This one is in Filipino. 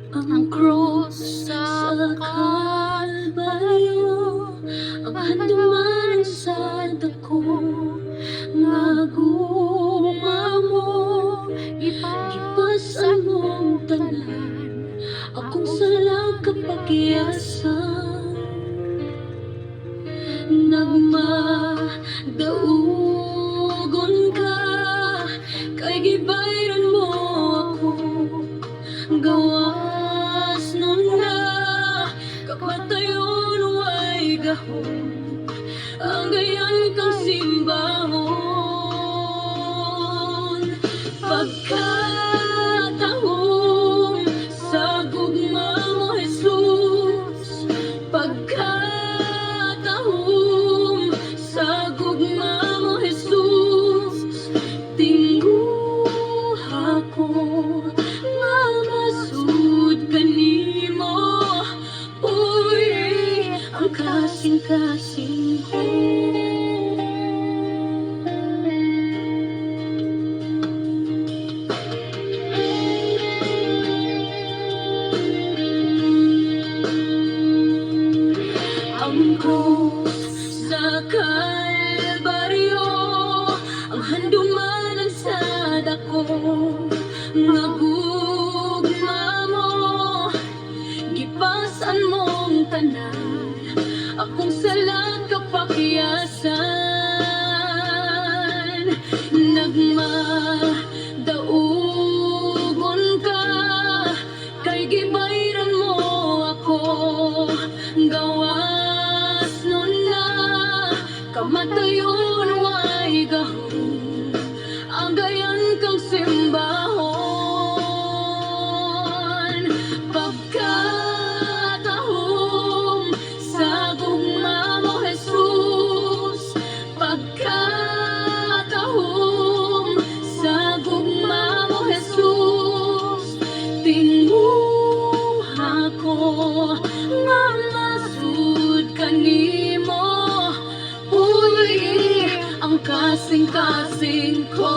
Ang krus sa Kalbaryo, ang handuman sa dako, nga gugma mo, ipasan mong tanan, akong salang kapagyasan. Nagmadaugon ka, kay gibayran mo ako, gawas nun na, kapatayon way gahon, ang gayan kang simbahon. Pagkatahong sa gugma mo, Jesus, pagkatahong sa gugma mo, Jesus, tinguha ko nga masud kanimo, uy, ang kasing-kasing ko. Ang krus sa Kalbaryo, ang handumanan sa dako, nga gugma mo, gipasan mong tanan, akong salang kapakyasan. Nagmadaugon ka, kay gibayran mo ako, gawas nun na, kamatayon way gahon, ang gayan kang simbahon. Pagkatahong sa gugma mo, Jesus, pagkatahong sa gugma mo, Jesus, tinguha ko nga masud kanimo, uy, ang kasing-kasing ko.